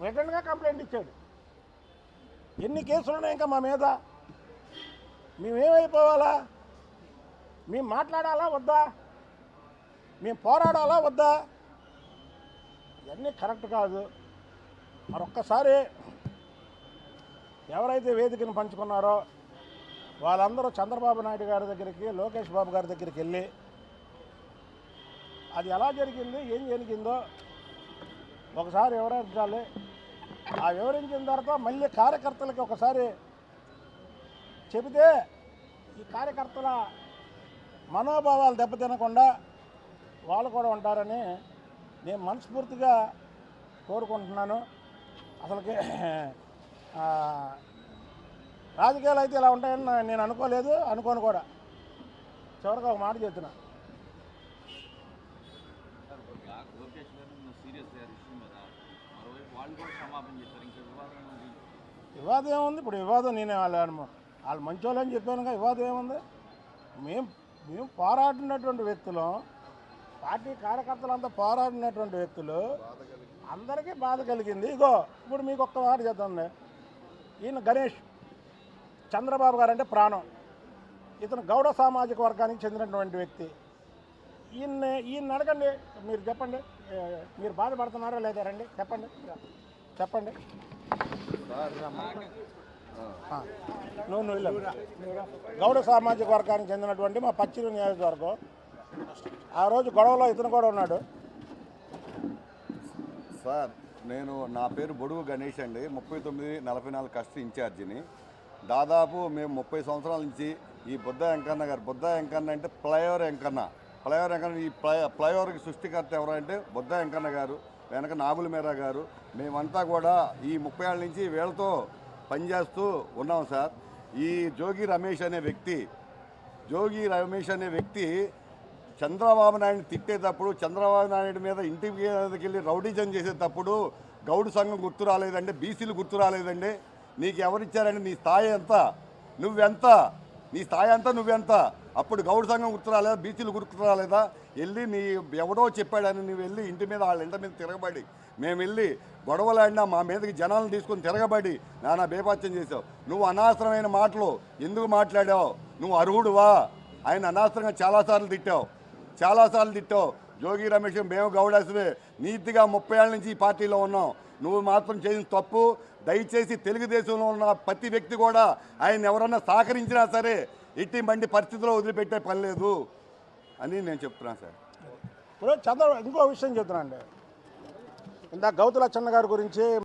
రిటర్న్గా complaint ఇచ్చాడు. ఎన్ని కేసులు ఉన్నాయి ఇంకా మా మీద? మేమేమైపోవాలా? మేము మాట్లాడాలా వద్దా? మేము పోరాడాలా వద్దా? ఇవన్నీ కరెక్ట్ కాదు. మరొక్కసారి ఎవరైతే వేదికను పంచుకున్నారో వాళ్ళందరూ చంద్రబాబు నాయుడు గారి దగ్గరికి, లోకేష్ బాబు గారి దగ్గరికి వెళ్ళి అది ఎలా జరిగింది, ఏం జరిగిందో ఒకసారి వివరించాలి. ఆ వివరించిన తర్వాత మళ్ళీ కార్యకర్తలకి ఒకసారి చెబితే ఈ కార్యకర్తల మనోభావాలు దెబ్బతినకుండా వాళ్ళు కూడా ఉంటారని నేను మనస్ఫూర్తిగా కోరుకుంటున్నాను. అసలుకి రాజకీయాలు అయితే ఇలా ఉంటాయని నేను అనుకోలేదు, అనుకోను కూడా. చివరిగా ఒక మాట చెప్తున్నా, వివాదం ఏముంది? ఇప్పుడు వివాదం నేను వాళ్ళు మంచోళ్ళు అని చెప్పానుగా, వివాదం ఏముంది? మేము పోరాడినటువంటి వ్యక్తులు, పార్టీ కార్యకర్తలంతా పోరాడినటువంటి వ్యక్తులు, అందరికీ బాధ కలిగింది. ఇగో ఇప్పుడు మీకు ఒక్క మాట చెప్తాను. ఈయన గణేష్, చంద్రబాబు గారు అంటే ప్రాణం. ఇతను గౌడ సామాజిక వర్గానికి చెందినటువంటి వ్యక్తి. ఈయన అడగండి, మీరు చెప్పండి, మీరు బాధపడుతున్నారా లేదా? రండి చెప్పండి. నువ్వు గౌడ సామాజిక వర్గానికి చెందినటువంటి మా పచ్చిరు నియోజకవర్గం. ఆ రోజు గొడవలో ఇతను కూడా ఉన్నాడు. సార్, నా పేరు బొడుగు గణేష్ అండి. 3944 కష్ట ఇన్ఛార్జిని. దాదాపు మేము 30 సంవత్సరాల నుంచి ఈ బుద్ధ వెంకన్న గారు, బుద్ధ వెంకన్న అంటే ఫ్లైఓవర్ వెంకన్న, ఈ ఫ్లైఓవర్కి సృష్టికర్త ఎవరంటే బుద్ధ వెంకన్న గారు, వెనక నాగుల మీరా గారు. మేమంతా కూడా ఈ 30 ఏళ్ళ నుంచి వీళ్ళతో పనిచేస్తూ ఉన్నాం సార్. ఈ జోగి రమేష్ అనే వ్యక్తి చంద్రబాబు నాయుడిని తిట్టేటప్పుడు, చంద్రబాబు నాయుడు మీద ఇంటి మీదకి వెళ్ళి రౌడీజం చేసేటప్పుడు గౌడు సంఘం గుర్తు రాలేదండి, బీసీలు గుర్తు రాలేదండి. నీకు ఎవరిచ్చారండి? నీ స్థాయి ఎంత, నువ్వెంత, నీ స్థాయి అంతా నువ్వెంత? అప్పుడు గౌడు సంఘం గుర్తు రాలేదా, బీసీలు గుర్తు రాలేదా? వెళ్ళి నీ ఎవడో చెప్పాడని నువ్వు వెళ్ళి ఇంటి మీద, వాళ్ళ ఇంటి మీద తిరగబడి, మేము వెళ్ళి గొడవలాడినా మా మీదకి జనాలను తీసుకొని తిరగబడి నానా బేపాత్యం చేసావు. నువ్వు అనవసరమైన మాటలు ఎందుకు మాట్లాడావు? నువ్వు అర్హుడువా? ఆయన అనవసరంగా చాలాసార్లు తిట్టావు. జోగి రమేష్, మేము గౌడాసువే, నీతిగా 30 ఏళ్ళ నుంచి ఈ పార్టీలో ఉన్నాం. నువ్వు మాత్రం చేసిన తప్పు. దయచేసి తెలుగుదేశంలో ఉన్న ప్రతి వ్యక్తి కూడా ఆయన ఎవరన్నా సహకరించినా సరే ఇట్టి మండి పరిస్థితిలో వదిలిపెట్టే పని లేదు అని నేను చెప్తున్నాను సార్. ఇప్పుడు ఇంకో విషయం చెప్తున్నా అండి. ఇందాక గౌతు లచ్చన్న గారి గురించి